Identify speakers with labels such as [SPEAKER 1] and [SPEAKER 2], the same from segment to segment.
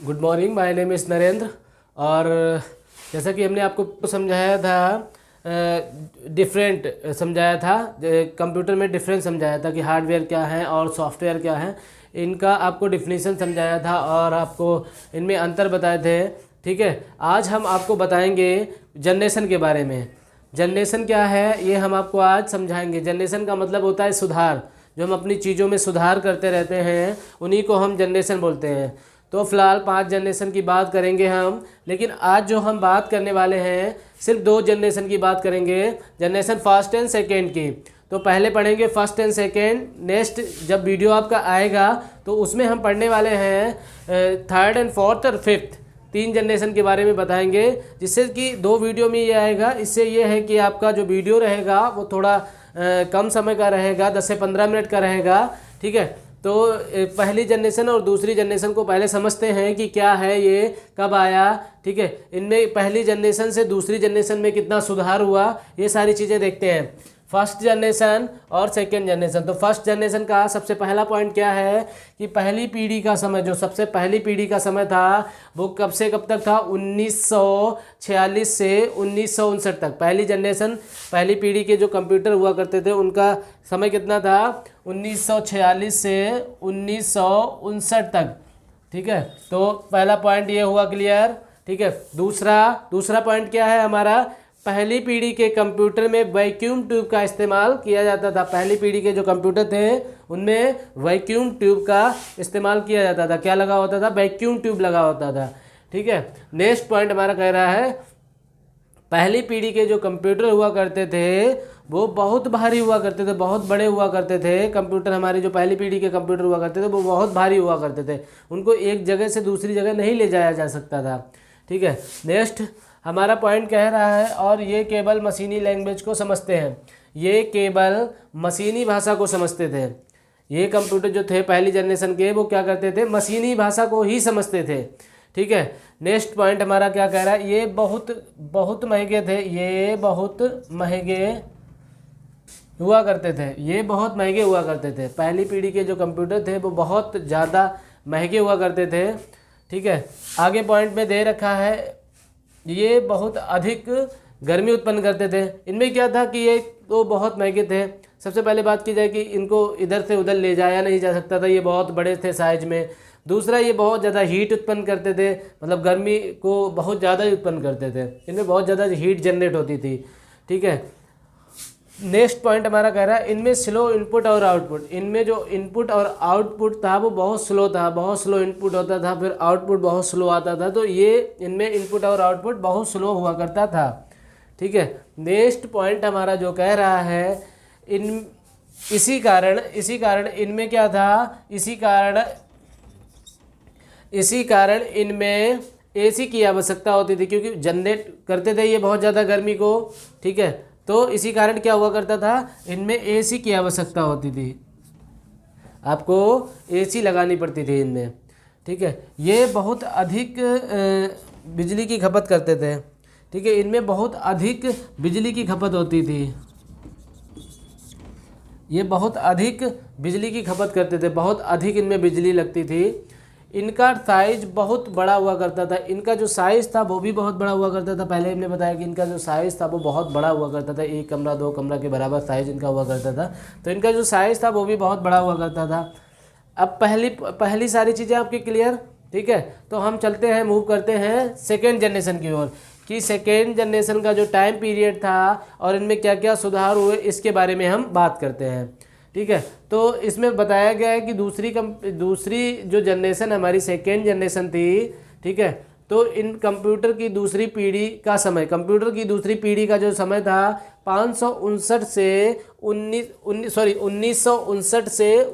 [SPEAKER 1] Good morning, my name is Narendra. और जैसा कि हमने आपको समझाया था, डिफरेंट समझाया था, कंप्यूटर में डिफरेंस समझाया था कि हार्डवेयर क्या है और सॉफ्टवेयर क्या है, इनका आपको डिफिनीसन समझाया था और आपको इनमें अंतर बताए थे। ठीक है, आज हम आपको बताएंगे जनरेशन के बारे में। जनरेशन क्या है ये हम आपको आज समझाएंगे। जनरेशन का मतलब होता है सुधार, जो हम अपनी चीज़ों में सुधार करते रहते हैं उन्हीं को हम जनरेशन बोलते हैं। तो फ़िलहाल 5 जनरेशन की बात करेंगे हम, लेकिन आज जो हम बात करने वाले हैं सिर्फ 2 जनरेशन की बात करेंगे, जनरेशन फर्स्ट एंड सेकेंड की। तो पहले पढ़ेंगे फर्स्ट एंड सेकेंड, नेक्स्ट जब वीडियो आपका आएगा तो उसमें हम पढ़ने वाले हैं थर्ड एंड फोर्थ और फिफ्थ, 3 जनरेशन के बारे में बताएंगे। जिससे कि 2 वीडियो में ये आएगा, इससे ये है कि आपका जो वीडियो रहेगा वो थोड़ा कम समय का रहेगा, 10 से 15 मिनट का रहेगा। ठीक है, तो पहली जनरेशन और दूसरी जनरेशन को पहले समझते हैं कि क्या है ये, कब आया। ठीक है, इनमें पहली जनरेशन से दूसरी जनरेशन में कितना सुधार हुआ, ये सारी चीज़ें देखते हैं। फर्स्ट जनरेशन और सेकेंड जनरेशन। तो फर्स्ट जनरेशन का सबसे पहला पॉइंट क्या है कि पहली पीढ़ी का समय, जो सबसे पहली पीढ़ी का समय था वो कब से कब तक था, 1946 से 1959 तक। पहली जनरेशन, पहली पीढ़ी के जो कंप्यूटर हुआ करते थे उनका समय कितना था, 1946 से 1959 तक। ठीक है, तो पहला पॉइंट ये हुआ क्लियर। ठीक है, दूसरा पॉइंट क्या है हमारा, पहली पीढ़ी के कंप्यूटर में वैक्यूम ट्यूब का इस्तेमाल किया जाता था। पहली पीढ़ी के जो कंप्यूटर थे उनमें वैक्यूम ट्यूब का इस्तेमाल किया जाता था। क्या लगा होता था, वैक्यूम ट्यूब लगा होता था। ठीक है, नेक्स्ट पॉइंट हमारा कह रहा है पहली पीढ़ी के जो कंप्यूटर हुआ करते थे वो बहुत भारी हुआ करते थे, बहुत बड़े हुआ करते थे। कंप्यूटर हमारी जो पहली पीढ़ी के कंप्यूटर हुआ करते थे वो बहुत भारी हुआ करते थे, उनको एक जगह से दूसरी जगह नहीं ले जाया जा सकता था। ठीक है, नेक्स्ट हमारा पॉइंट कह रहा है और ये केवल मशीनी लैंग्वेज को समझते हैं, ये केवल मशीनी भाषा को समझते थे। ये कंप्यूटर जो थे पहली जनरेशन के वो क्या करते थे, मशीनी भाषा को ही समझते थे। ठीक है, नेक्स्ट पॉइंट हमारा क्या कह रहा है, ये बहुत महंगे थे, ये बहुत महंगे हुआ करते थे, ये बहुत महंगे हुआ करते थे। पहली पीढ़ी के जो कंप्यूटर थे वो बहुत ज़्यादा महंगे हुआ करते थे। ठीक है, आगे पॉइंट में दे रखा है ये बहुत अधिक गर्मी उत्पन्न करते थे। इनमें क्या था कि ये तो बहुत महंगे थे। सबसे पहले बात की जाए कि इनको इधर से उधर ले जाया नहीं जा सकता था, ये बहुत बड़े थे साइज में। दूसरा, ये बहुत ज़्यादा हीट उत्पन्न करते थे, मतलब गर्मी को बहुत ज़्यादा उत्पन्न करते थे, इनमें बहुत ज़्यादा हीट जनरेट होती थी। ठीक है, नेक्स्ट पॉइंट हमारा कह रहा है इनमें स्लो इनपुट और आउटपुट। इनमें जो इनपुट और आउटपुट था वो बहुत स्लो था, बहुत स्लो इनपुट होता था, फिर आउटपुट बहुत स्लो आता था। तो ये इनमें इनपुट और आउटपुट बहुत स्लो हुआ करता था। ठीक है, नेक्स्ट पॉइंट हमारा जो कह रहा है इसी कारण इनमें क्या था, इसी कारण इनमें एसी की आवश्यकता होती थी, क्योंकि जनरेट करते थे ये बहुत ज़्यादा गर्मी को। ठीक है, तो इसी कारण क्या हुआ करता था, इनमें एसी की आवश्यकता होती थी, आपको एसी लगानी पड़ती थी इनमें। ठीक है, ये बहुत अधिक बिजली की खपत करते थे। ठीक है, इनमें बहुत अधिक बिजली की खपत होती थी, ये बहुत अधिक बिजली की खपत करते थे, बहुत अधिक इनमें बिजली लगती थी। इनका साइज बहुत बड़ा हुआ करता था, इनका जो साइज़ था वो भी बहुत बड़ा हुआ करता था। पहले हमने बताया कि इनका जो साइज़ था वो बहुत बड़ा हुआ करता था, 1 कमरा 2 कमरा के बराबर साइज़ इनका हुआ करता था। तो इनका जो साइज़ था वो भी बहुत बड़ा हुआ करता था। अब पहली सारी चीज़ें आपकी क्लियर। ठीक है, तो हम चलते हैं, मूव करते हैं सेकेंड जनरेशन की ओर, कि सेकेंड जनरेशन का जो टाइम पीरियड था और इनमें क्या क्या सुधार हुए इसके बारे में हम बात करते हैं। ठीक है, तो इसमें बताया गया है कि दूसरी जो जनरेशन हमारी सेकेंड जनरेशन थी। ठीक है, तो इन कंप्यूटर की दूसरी पीढ़ी का समय, कंप्यूटर की दूसरी पीढ़ी का जो समय था 1959 से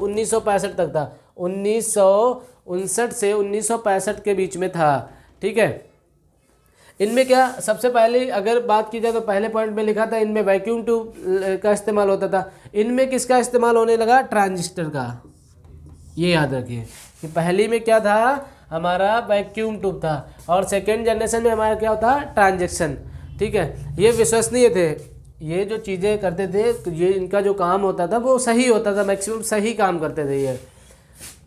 [SPEAKER 1] 1965 तक था, 1959 से 1965 के बीच में था। ठीक है, इनमें क्या, सबसे पहले अगर बात की जाए तो पहले पॉइंट में लिखा था इनमें वैक्यूम ट्यूब का इस्तेमाल होता था। इनमें किसका इस्तेमाल होने लगा, ट्रांजिस्टर का। ये याद रखिए कि पहली में क्या था, हमारा वैक्यूम ट्यूब था, और सेकेंड जनरेशन में हमारा क्या होता, ट्रांजैक्शन। ठीक है, ये विश्वसनीय थे, ये जो चीज़ें करते थे, ये इनका जो काम होता था वो सही होता था, मैक्सिमम सही काम करते थे ये।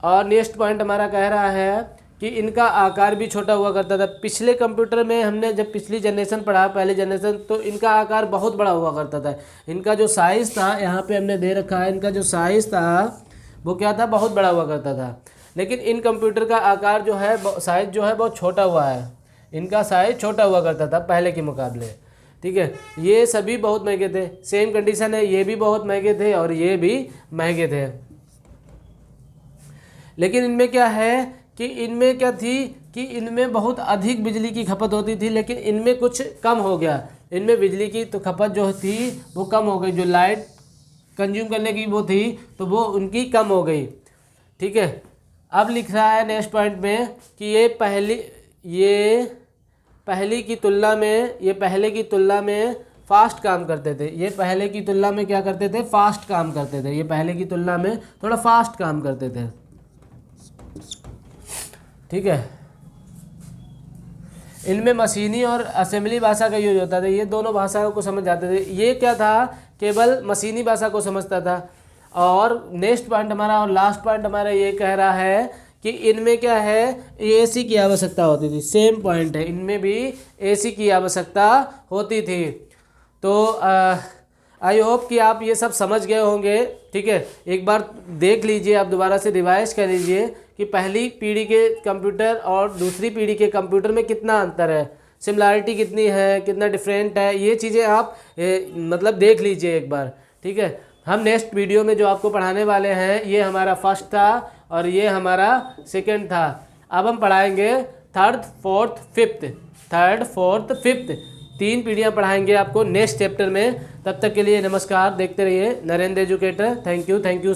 [SPEAKER 1] और नेक्स्ट पॉइंट हमारा कह रहा है कि इनका आकार भी छोटा हुआ करता था। पिछले कंप्यूटर में हमने जब पिछली जनरेशन पढ़ा, पहले जनरेशन, तो इनका आकार बहुत बड़ा हुआ करता था। इनका जो साइज़ था, यहाँ पे हमने दे रखा है, इनका जो साइज़ था वो क्या था, बहुत बड़ा हुआ करता था। लेकिन इन कंप्यूटर का आकार जो है, साइज़ जो है बहुत छोटा हुआ है। इनका साइज़ छोटा हुआ करता था पहले के मुकाबले। ठीक है, ये सभी बहुत महंगे थे। सेम कंडीशन है, ये भी बहुत महंगे थे और ये भी महंगे थे। लेकिन इनमें क्या है कि इनमें क्या थी कि इनमें बहुत अधिक बिजली की खपत होती थी, लेकिन इनमें कुछ कम हो गया। इनमें बिजली की तो खपत जो थी वो कम हो गई, जो लाइट कंज्यूम करने की वो थी तो वो उनकी कम हो गई। ठीक है, अब लिख रहा है नेक्स्ट पॉइंट में कि ये पहले की तुलना में फास्ट काम करते थे। ये पहले की तुलना में क्या करते थे, फास्ट काम करते थे। ये पहले की तुलना में थोड़ा फास्ट काम करते थे। ठीक है, इनमें मशीनी और असेंबली भाषा का यूज होता था। ये दोनों भाषाओं को समझ जाते थे। ये क्या था, केवल मशीनी भाषा को समझता था। और नेक्स्ट पॉइंट हमारा और लास्ट पॉइंट हमारा ये कह रहा है कि इनमें क्या है, एसी की आवश्यकता होती थी। सेम पॉइंट है, इनमें भी एसी की आवश्यकता होती थी। तो आई होप कि आप ये सब समझ गए होंगे। ठीक है, एक बार देख लीजिए, आप दोबारा से रिवाइज कर लीजिए कि पहली पीढ़ी के कंप्यूटर और दूसरी पीढ़ी के कंप्यूटर में कितना अंतर है, सिमिलैरिटी कितनी है, कितना डिफरेंट है, ये चीज़ें आप मतलब देख लीजिए एक बार। ठीक है, हम नेक्स्ट वीडियो में जो आपको पढ़ाने वाले हैं, ये हमारा फर्स्ट था और ये हमारा सेकंड था। अब हम पढ़ाएंगे थर्ड, फोर्थ, फिफ्थ 3 पीढ़ियाँ पढ़ाएंगे आपको नेक्स्ट चैप्टर में। तब तक के लिए नमस्कार, देखते रहिए नरेंद्र एजुकेटर। Thank you.